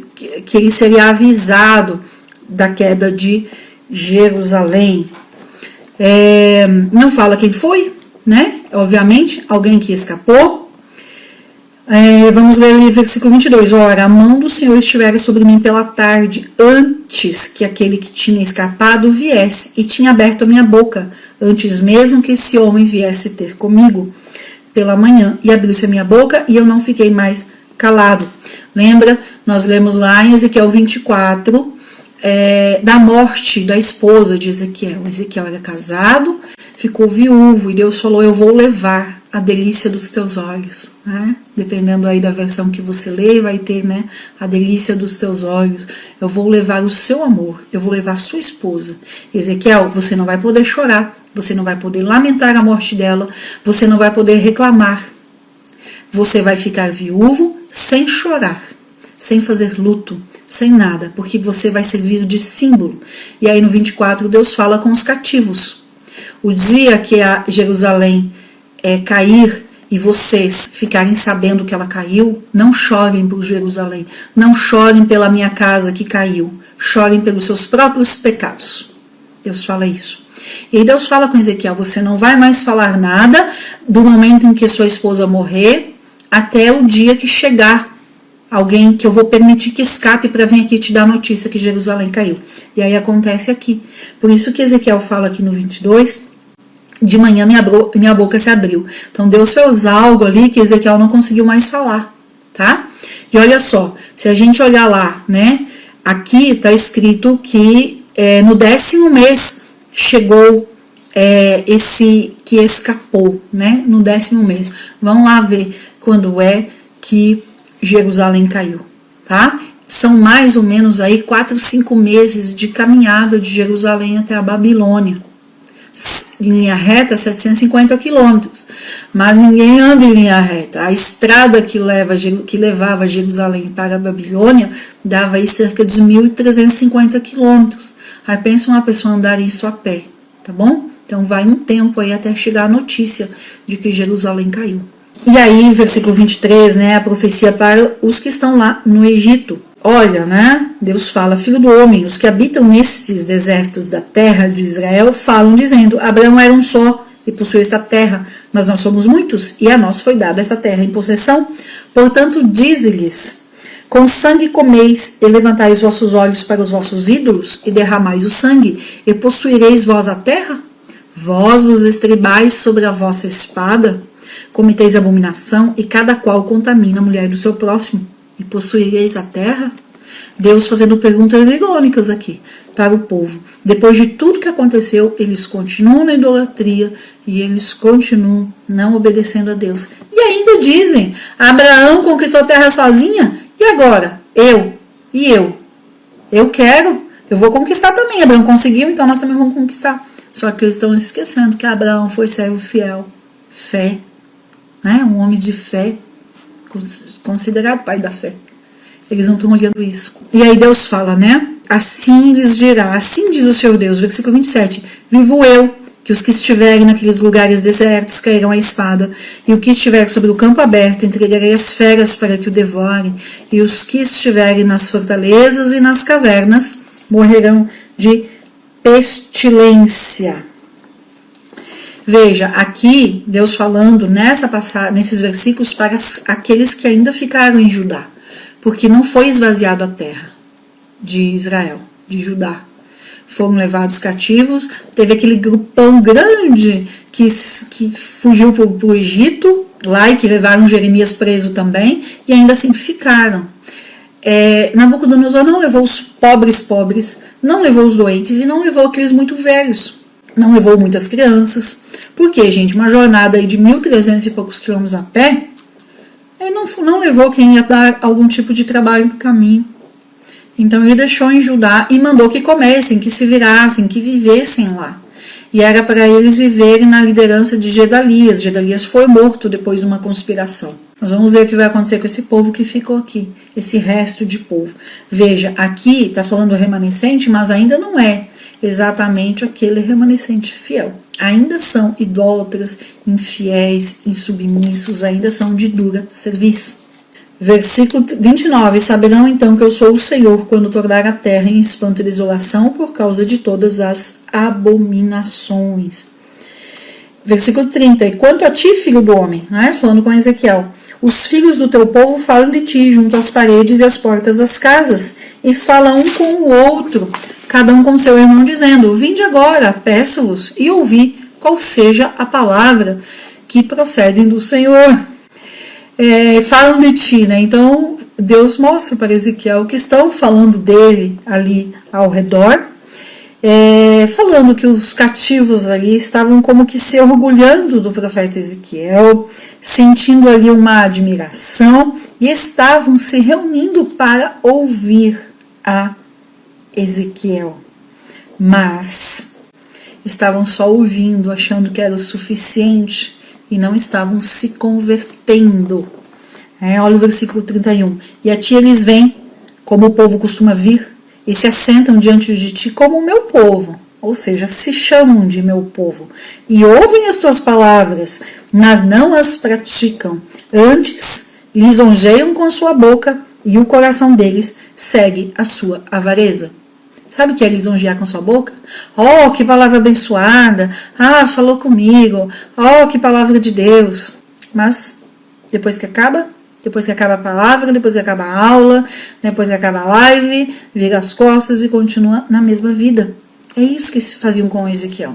que ele seria avisado da queda de Jerusalém. Não fala quem foi, né? Obviamente, alguém que escapou. Vamos ler ali versículo 22. Ora, a mão do Senhor estivera sobre mim pela tarde, antes que aquele que tinha escapado viesse, e tinha aberto a minha boca, antes mesmo que esse homem viesse ter comigo pela manhã, e abriu-se a minha boca, e eu não fiquei mais calado. Lembra? Nós lemos lá em Ezequiel 24, da morte da esposa de Ezequiel. Ezequiel era casado, ficou viúvo, e Deus falou, eu vou levar a delícia dos teus olhos, né? Dependendo aí da versão que você lê, vai ter, né, a delícia dos teus olhos. Eu vou levar o seu amor, eu vou levar a sua esposa. Ezequiel, você não vai poder chorar, você não vai poder lamentar a morte dela, você não vai poder reclamar. Você vai ficar viúvo sem chorar, sem fazer luto, sem nada, porque você vai servir de símbolo. E aí no 24 Deus fala com os cativos. O dia que a Jerusalém cair e vocês ficarem sabendo que ela caiu, não chorem por Jerusalém, não chorem pela minha casa que caiu, chorem pelos seus próprios pecados. Deus fala isso. E aí Deus fala com Ezequiel, você não vai mais falar nada do momento em que sua esposa morrer, até o dia que chegar alguém que eu vou permitir que escape para vir aqui te dar a notícia que Jerusalém caiu. E aí acontece aqui. Por isso que Ezequiel fala aqui no 22, de manhã minha boca se abriu. Então Deus fez algo ali que Ezequiel não conseguiu mais falar, tá? E olha só, se a gente olhar lá, né? Aqui está escrito que no 10º mês chegou esse que escapou, né, no 10º mês. Vamos lá ver quando é que Jerusalém caiu, tá? São mais ou menos aí 4, 5 meses de caminhada de Jerusalém até a Babilônia. Em linha reta, 750 quilômetros, mas ninguém anda em linha reta. A estrada que levava Jerusalém para a Babilônia dava aí cerca de 1.350 quilômetros. Aí pensa uma pessoa andar isso a pé, tá bom? Então vai um tempo aí até chegar a notícia de que Jerusalém caiu. E aí, versículo 23, né, a profecia para os que estão lá no Egito. Olha, né, Deus fala: filho do homem, os que habitam nestes desertos da terra de Israel falam dizendo: Abraão era um só e possuiu esta terra, mas nós somos muitos e a nós foi dada essa terra em possessão. Portanto, dize-lhes: com sangue comeis e levantai os vossos olhos para os vossos ídolos e derramais o sangue e possuireis vós a terra? Vós vos estribais sobre a vossa espada, cometeis abominação e cada qual contamina a mulher do seu próximo. E possuireis a terra? Deus fazendo perguntas irônicas aqui para o povo. Depois de tudo que aconteceu, eles continuam na idolatria e eles continuam não obedecendo a Deus. E ainda dizem: Abraão conquistou a terra sozinha, e agora? Eu quero, eu vou conquistar também. Abraão conseguiu, então nós também vamos conquistar. Só que eles estão se esquecendo que Abraão foi servo fiel, fé, né? Um homem de fé, considerado pai da fé. Eles não estão olhando isso. E aí Deus fala, né? Assim lhes dirá, assim diz o Senhor Deus, versículo 27, vivo eu, que os que estiverem naqueles lugares desertos cairão à espada, e o que estiver sobre o campo aberto entregarei as feras para que o devorem, e os que estiverem nas fortalezas e nas cavernas morrerão de pestilência. Veja, aqui Deus falando nesses versículos para aqueles que ainda ficaram em Judá, porque não foi esvaziado a terra de Israel, de Judá. Foram levados cativos, teve aquele grupão grande que fugiu para o Egito, lá, e que levaram Jeremias preso também, e ainda assim ficaram. Nabucodonosor não levou os pobres, não levou os doentes e não levou aqueles muito velhos, não levou muitas crianças. Por quê, gente? Uma jornada aí de 1.300 e poucos quilômetros a pé, ele não levou quem ia dar algum tipo de trabalho no caminho. Então ele deixou em Judá e mandou que comessem, que se virassem, que vivessem lá. E era para eles viverem na liderança de Gedalias. Gedalias foi morto depois de uma conspiração. Nós vamos ver o que vai acontecer com esse povo que ficou aqui, esse resto de povo. Veja, aqui está falando remanescente, mas ainda não é exatamente aquele remanescente fiel. Ainda são idólatras, infiéis, insubmissos, ainda são de dura serviço. Versículo 29, saberão então que eu sou o Senhor quando tornar a terra em espanto e desolação por causa de todas as abominações. Versículo 30, e quanto a ti, filho do homem, né, falando com Ezequiel, os filhos do teu povo falam de ti junto às paredes e às portas das casas, e falam um com o outro, cada um com seu irmão, dizendo, vinde agora, peço-vos, e ouvi qual seja a palavra que procede do Senhor. Falam de ti, né? Então Deus mostra para Ezequiel que estão falando dele ali ao redor, falando que os cativos ali estavam como que se orgulhando do profeta Ezequiel, sentindo ali uma admiração e estavam se reunindo para ouvir a Ezequiel, mas estavam só ouvindo, achando que era o suficiente e não estavam se convertendo. Olha o versículo 31. E a ti eles vêm, como o povo costuma vir, e se assentam diante de ti como o meu povo, ou seja, se chamam de meu povo, e ouvem as tuas palavras, mas não as praticam. Antes, lisonjeiam com a sua boca, e o coração deles segue a sua avareza. Sabe o que é lisonjear com sua boca? Oh, que palavra abençoada! Ah, falou comigo! Oh, que palavra de Deus! Mas, depois que acaba a palavra, depois que acaba a aula, depois que acaba a live, vira as costas e continua na mesma vida. É isso que se faziam com Ezequiel.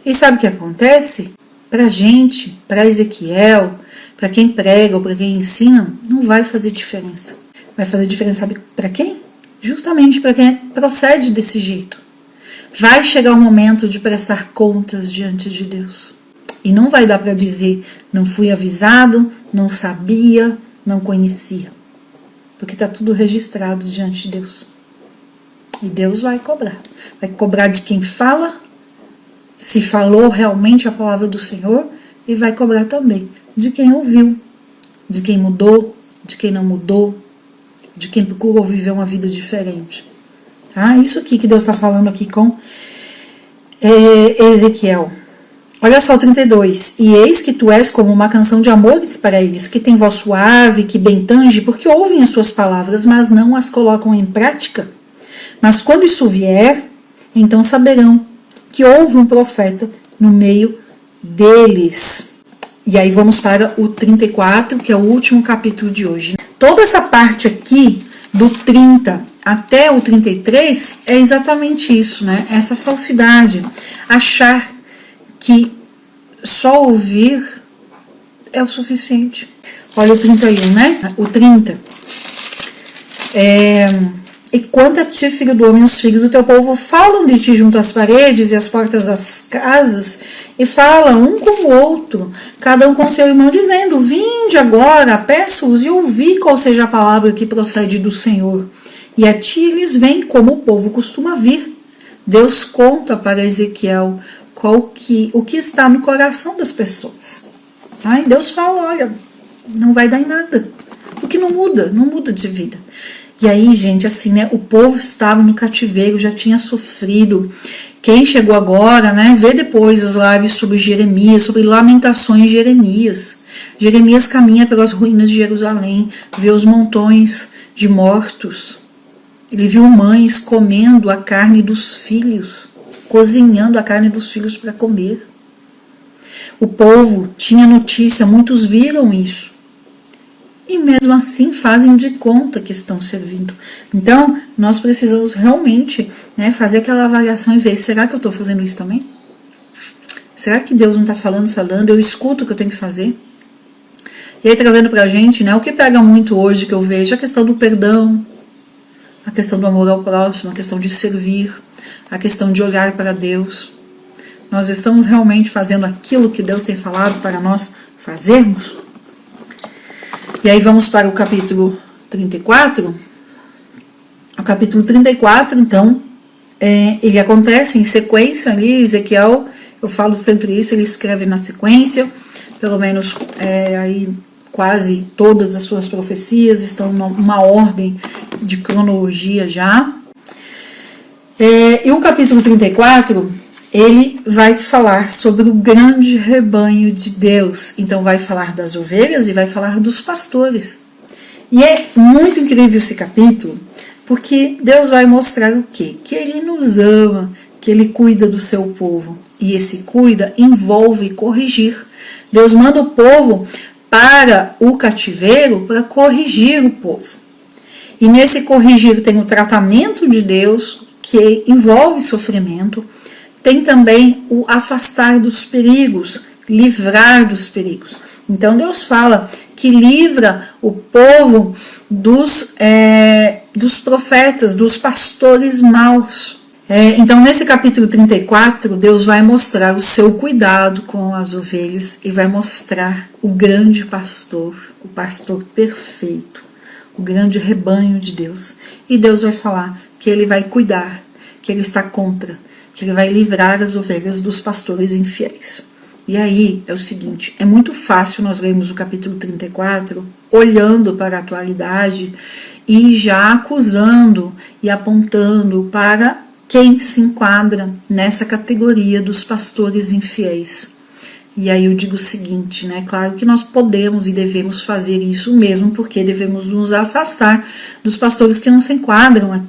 E sabe o que acontece? Pra gente, pra Ezequiel, pra quem prega ou pra quem ensina, não vai fazer diferença. Vai fazer diferença, sabe pra quem? Justamente para quem procede desse jeito. vai chegar o momento de prestar contas diante de Deus. E não vai dar para dizer, não fui avisado, não sabia, não conhecia. Porque está tudo registrado diante de Deus. E Deus vai cobrar. Vai cobrar de quem fala, se falou realmente a palavra do Senhor, e vai cobrar também de quem ouviu, de quem mudou, de quem não mudou, de quem procurou viver uma vida diferente. Tá? Isso aqui que Deus está falando aqui com Ezequiel. Olha só o 32. E eis que tu és como uma canção de amores para eles, que tem voz suave, que bem tange, porque ouvem as tuas palavras, mas não as colocam em prática. Mas quando isso vier, então saberão que houve um profeta no meio deles. E aí vamos para o 34, que é o último capítulo de hoje. Toda essa parte aqui, do 30 até o 33, é exatamente isso, né? Essa falsidade. Achar que só ouvir é o suficiente. Olha o 31, né? O 30. E quanto a ti, filho do homem, os filhos do teu povo falam de ti junto às paredes e às portas das casas, e falam um com o outro, cada um com seu irmão, dizendo: vinde agora, peço-vos e ouvi qual seja a palavra que procede do Senhor. E a ti eles vêm como o povo costuma vir. Deus conta para Ezequiel o que está no coração das pessoas. Tá? E Deus fala: olha, não vai dar em nada, porque não muda de vida. E aí, gente, assim, né, o povo estava no cativeiro, já tinha sofrido. Quem chegou agora, né, vê depois as lives sobre Jeremias, sobre lamentações de Jeremias. Jeremias caminha pelas ruínas de Jerusalém, vê os montões de mortos. Ele viu mães comendo a carne dos filhos, cozinhando a carne dos filhos para comer. O povo tinha notícia, muitos viram isso. E mesmo assim fazem de conta que estão servindo. Então, nós precisamos realmente, né, fazer aquela avaliação e ver, será que eu estou fazendo isso também? Será que Deus não está falando? Eu escuto o que eu tenho que fazer? E aí, trazendo para a gente, né, o que pega muito hoje que eu vejo, a questão do perdão, a questão do amor ao próximo, a questão de servir, a questão de olhar para Deus. Nós estamos realmente fazendo aquilo que Deus tem falado para nós fazermos? E aí vamos para o capítulo 34. O capítulo 34, então, ele acontece em sequência ali. Ezequiel, eu falo sempre isso, ele escreve na sequência, pelo menos aí quase todas as suas profecias estão numa ordem de cronologia já. E o capítulo 34, ele vai falar sobre o grande rebanho de Deus. Então vai falar das ovelhas e vai falar dos pastores. E é muito incrível esse capítulo, porque Deus vai mostrar o quê? Que Ele nos ama, que Ele cuida do seu povo. E esse cuida envolve corrigir. Deus manda o povo para o cativeiro para corrigir o povo. E nesse corrigir tem o tratamento de Deus, que envolve sofrimento. Tem também o afastar dos perigos, livrar dos perigos. Então Deus fala que livra o povo dos profetas, dos pastores maus. Então nesse capítulo 34, Deus vai mostrar o seu cuidado com as ovelhas e vai mostrar o grande pastor, o pastor perfeito, o grande rebanho de Deus. E Deus vai falar que Ele vai cuidar, que Ele está contra, que Ele vai livrar as ovelhas dos pastores infiéis. E aí é o seguinte, é muito fácil nós lermos o capítulo 34 olhando para a atualidade e já acusando e apontando para quem se enquadra nessa categoria dos pastores infiéis. E aí eu digo o seguinte, né? Claro que nós podemos e devemos fazer isso mesmo, porque devemos nos afastar dos pastores que não se enquadram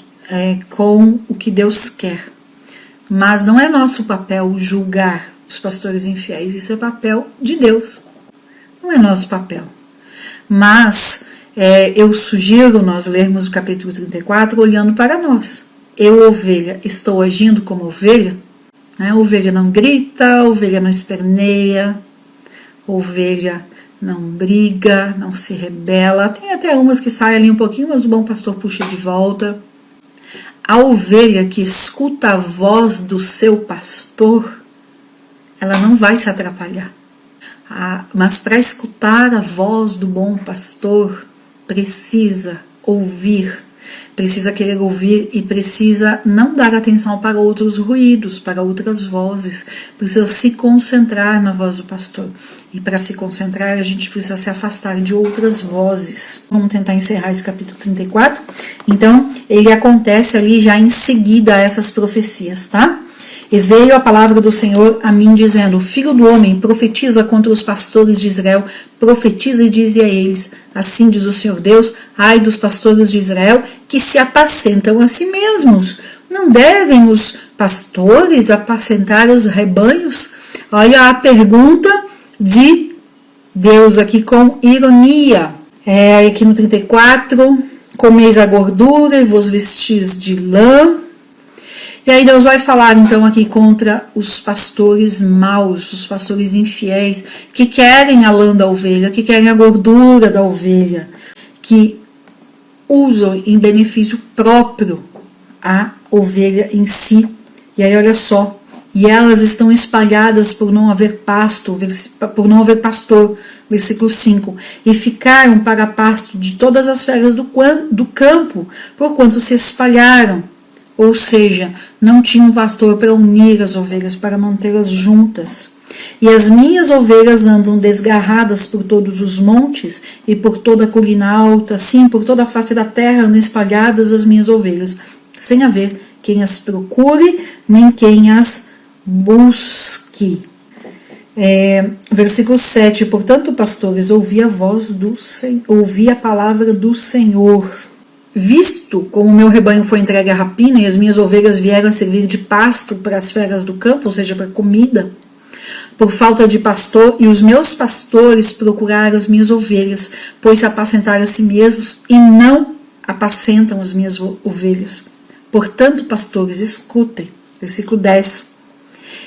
com o que Deus quer. Mas não é nosso papel julgar os pastores infiéis, isso é papel de Deus, não é nosso papel. Mas eu sugiro nós lermos o capítulo 34 olhando para nós. Eu, ovelha, estou agindo como ovelha? A ovelha não grita, a ovelha não esperneia, a ovelha não briga, não se rebela. Tem até umas que saem ali um pouquinho, mas o bom pastor puxa de volta. a ovelha que escuta a voz do seu pastor, ela não vai se atrapalhar. Mas para escutar a voz do bom pastor, precisa ouvir, precisa querer ouvir e precisa não dar atenção para outros ruídos, para outras vozes, precisa se concentrar na voz do pastor. E para se concentrar, a gente precisa se afastar de outras vozes. Vamos tentar encerrar esse capítulo 34. Então, ele acontece ali já em seguida a essas profecias, tá? E veio a palavra do Senhor a mim, dizendo: Filho do homem, profetiza contra os pastores de Israel, profetiza e dize a eles: assim diz o Senhor Deus, ai dos pastores de Israel, que se apacentam a si mesmos. Não devem os pastores apacentar os rebanhos? Olha a pergunta de Deus aqui com ironia. Aqui no 34, comeis a gordura e vos vestis de lã. E aí Deus vai falar então aqui contra os pastores maus, os pastores infiéis, que querem a lã da ovelha, que querem a gordura da ovelha, que usam em benefício próprio a ovelha em si. E aí olha só, e elas estão espalhadas por não haver pasto, por não haver pastor, versículo 5, e ficaram para pasto de todas as feras do campo, porquanto se espalharam. Ou seja, não tinha um pastor para unir as ovelhas, para mantê-las juntas. E as minhas ovelhas andam desgarradas por todos os montes e por toda a colina alta, sim, por toda a face da terra andam espalhadas as minhas ovelhas, sem haver quem as procure, nem quem as busque. Versículo 7, portanto, pastores, ouvi a palavra do Senhor. Visto como o meu rebanho foi entregue à rapina e as minhas ovelhas vieram a servir de pasto para as feras do campo, ou seja, para comida, por falta de pastor, e os meus pastores procuraram as minhas ovelhas, pois se apacentaram a si mesmos e não apacentam as minhas ovelhas. Portanto, pastores, escutem. Versículo 10.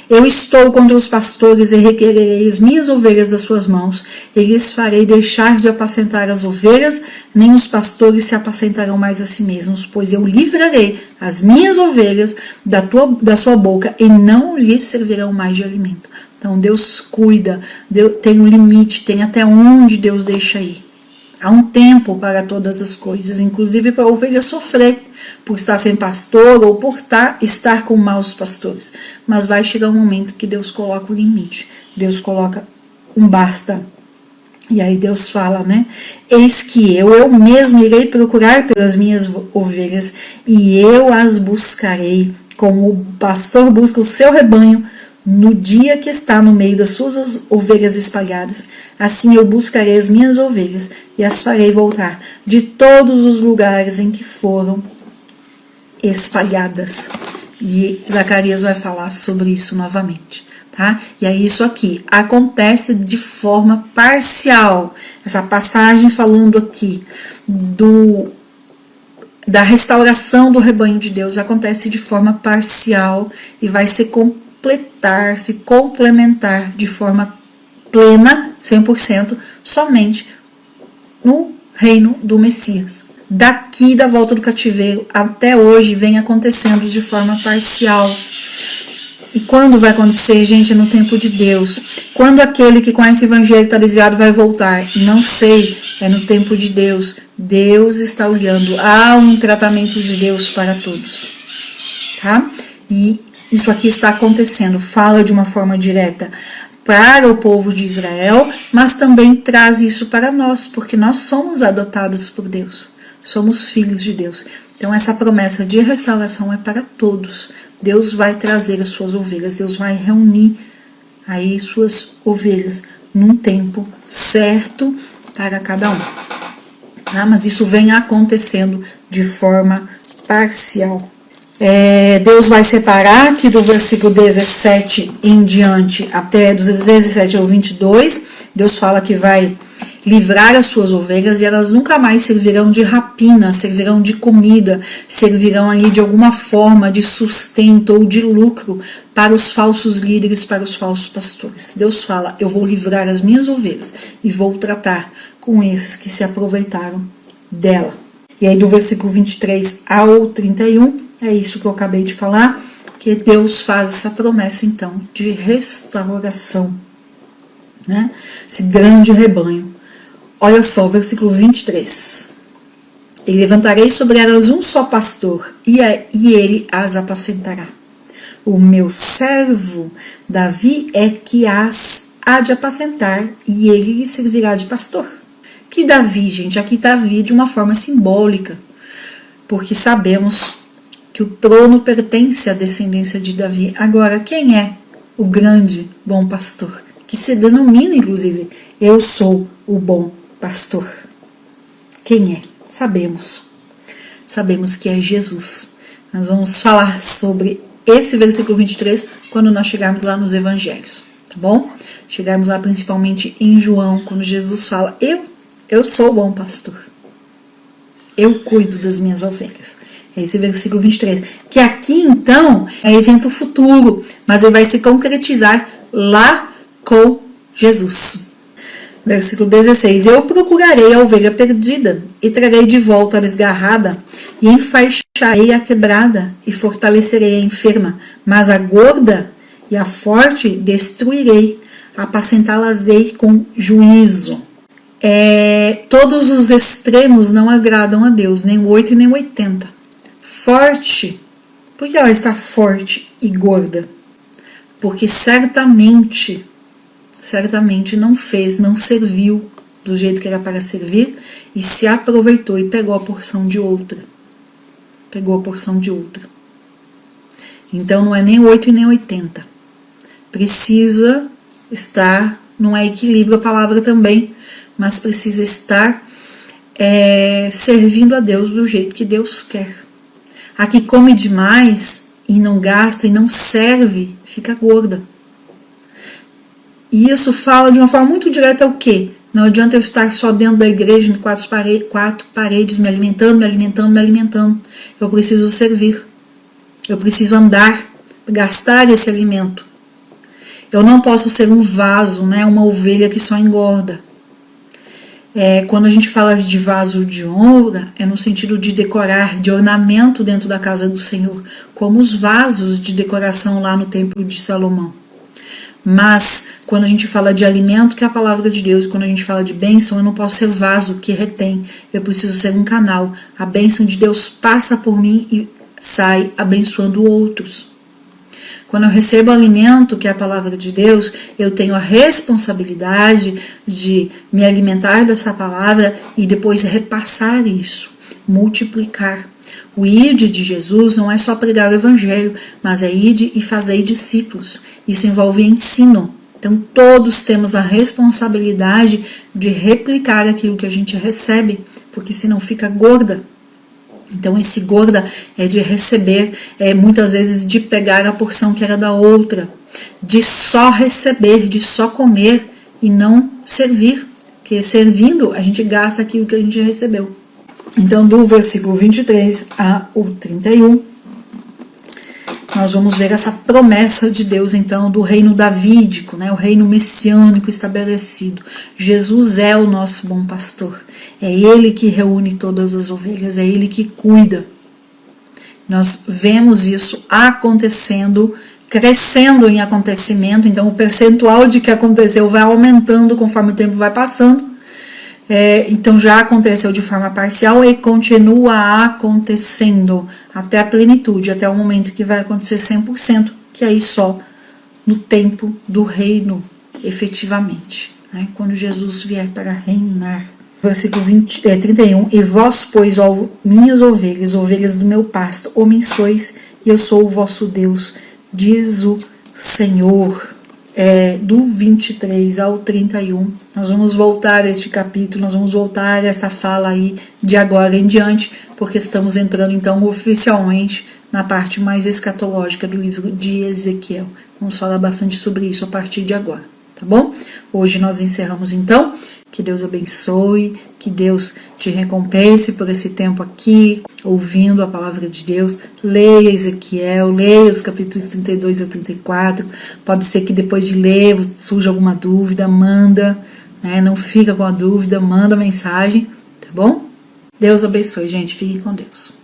Eu estou contra os pastores e requererei as minhas ovelhas das suas mãos, e lhes farei deixar de apacentar as ovelhas, nem os pastores se apacentarão mais a si mesmos, pois eu livrarei as minhas ovelhas da sua boca, e não lhes servirão mais de alimento. Então Deus cuida, Deus tem um limite, tem até onde Deus deixa ir. Há um tempo para todas as coisas, inclusive para a ovelha sofrer por estar sem pastor ou por estar com maus pastores. Mas vai chegar um momento que Deus coloca o limite, Deus coloca um basta. E aí Deus fala, né? Eis que eu mesmo irei procurar pelas minhas ovelhas e eu as buscarei, como o pastor busca o seu rebanho no dia que está no meio das suas ovelhas espalhadas. Assim eu buscarei as minhas ovelhas e as farei voltar de todos os lugares em que foram espalhadas. E Zacarias vai falar sobre isso novamente, tá? E aí isso aqui acontece de forma parcial. Essa passagem falando aqui da restauração do rebanho de Deus acontece de forma parcial e vai se complementar de forma plena, 100%, somente no reino do Messias. Daqui da volta do cativeiro até hoje vem acontecendo de forma parcial. E quando vai acontecer, gente? É no tempo de Deus. Quando aquele que conhece o evangelho está desviado vai voltar? Não sei, é no tempo de Deus. Deus está olhando. Há um tratamento de Deus para todos. Tá? E isso aqui está acontecendo, fala de uma forma direta para o povo de Israel, mas também traz isso para nós, porque nós somos adotados por Deus, somos filhos de Deus. Então essa promessa de restauração é para todos. Deus vai trazer as suas ovelhas, Deus vai reunir aí suas ovelhas num tempo certo para cada um. Tá? Mas isso vem acontecendo de forma parcial. Deus vai separar aqui do versículo 17 em diante, até dos 17 ao 22, Deus fala que vai livrar as suas ovelhas e elas nunca mais servirão de rapina, servirão de comida, servirão ali de alguma forma de sustento ou de lucro para os falsos líderes, para os falsos pastores. Deus fala, eu vou livrar as minhas ovelhas e vou tratar com esses que se aproveitaram dela. E aí do versículo 23 ao 31, é isso que eu acabei de falar, que Deus faz essa promessa, então, de restauração, né? Esse grande rebanho. Olha só, versículo 23. E levantarei sobre elas um só pastor, e ele as apacentará. O meu servo Davi é que as há de apacentar, e ele lhe servirá de pastor. Que Davi, gente, aqui Davi de uma forma simbólica, porque sabemos que o trono pertence à descendência de Davi. Agora, quem é o grande bom pastor? Que se denomina, inclusive, eu sou o bom pastor. Quem é? Sabemos. Sabemos que é Jesus. Nós vamos falar sobre esse versículo 23 quando nós chegarmos lá nos evangelhos, tá bom? Chegarmos lá principalmente em João, quando Jesus fala, eu sou o bom pastor. Eu cuido das minhas ovelhas. É esse versículo 23. Que aqui, então, é evento futuro, mas ele vai se concretizar lá com Jesus. Versículo 16. Eu procurarei a ovelha perdida, e trarei de volta a desgarrada, e enfaixarei a quebrada, e fortalecerei a enferma, mas a gorda e a forte destruirei, apacentá-las-ei com juízo. Todos os extremos não agradam a Deus, nem o 8 e nem o 80. Forte, por que ela está forte e gorda? Porque certamente não serviu do jeito que era para servir e se aproveitou e pegou a porção de outra. Então não é nem 8 e nem 80. Precisa estar, não é equilíbrio a palavra também, mas precisa estar servindo a Deus do jeito que Deus quer. A que come demais e não gasta e não serve, fica gorda. E isso fala de uma forma muito direta o quê? Não adianta eu estar só dentro da igreja, em quatro paredes, me alimentando. Eu preciso servir. Eu preciso andar, gastar esse alimento. Eu não posso ser um vaso, né, uma ovelha que só engorda. Quando a gente fala de vaso de honra, é no sentido de decorar, de ornamento dentro da casa do Senhor, como os vasos de decoração lá no templo de Salomão. Mas, quando a gente fala de alimento, que é a palavra de Deus, quando a gente fala de bênção, eu não posso ser vaso que retém, eu preciso ser um canal. A bênção de Deus passa por mim e sai abençoando outros. Quando eu recebo o alimento, que é a palavra de Deus, eu tenho a responsabilidade de me alimentar dessa palavra e depois repassar isso, multiplicar. O ide de Jesus não é só pregar o evangelho, mas é ide e fazer discípulos. Isso envolve ensino. Então todos temos a responsabilidade de replicar aquilo que a gente recebe, porque senão fica gorda. Então esse gorda é de receber, muitas vezes de pegar a porção que era da outra, de só receber, de só comer e não servir, porque servindo a gente gasta aquilo que a gente recebeu. Então do versículo 23 ao 31, nós vamos ver essa promessa de Deus, então, do reino davídico, né, o reino messiânico estabelecido. Jesus é o nosso bom pastor. É Ele que reúne todas as ovelhas, é Ele que cuida. Nós vemos isso acontecendo, crescendo em acontecimento, então o percentual de que aconteceu vai aumentando conforme o tempo vai passando. Então já aconteceu de forma parcial e continua acontecendo até a plenitude, até o momento que vai acontecer 100%, que aí só no tempo do reino, efetivamente, né? Quando Jesus vier para reinar. Versículo 31, e vós, pois, ó minhas ovelhas, ovelhas do meu pasto, homens sois, e eu sou o vosso Deus, diz o Senhor. Do 23 ao 31, nós vamos voltar a este capítulo, nós vamos voltar a essa fala aí de agora em diante, porque estamos entrando então oficialmente na parte mais escatológica do livro de Ezequiel. Vamos falar bastante sobre isso a partir de agora, tá bom? Hoje nós encerramos então. Que Deus abençoe, que Deus te recompense por esse tempo aqui, ouvindo a palavra de Deus. Leia Ezequiel, leia os capítulos 32 a 34. Pode ser que depois de ler surja alguma dúvida, manda, né? Não fica com a dúvida, manda mensagem, tá bom? Deus abençoe, gente. Fique com Deus.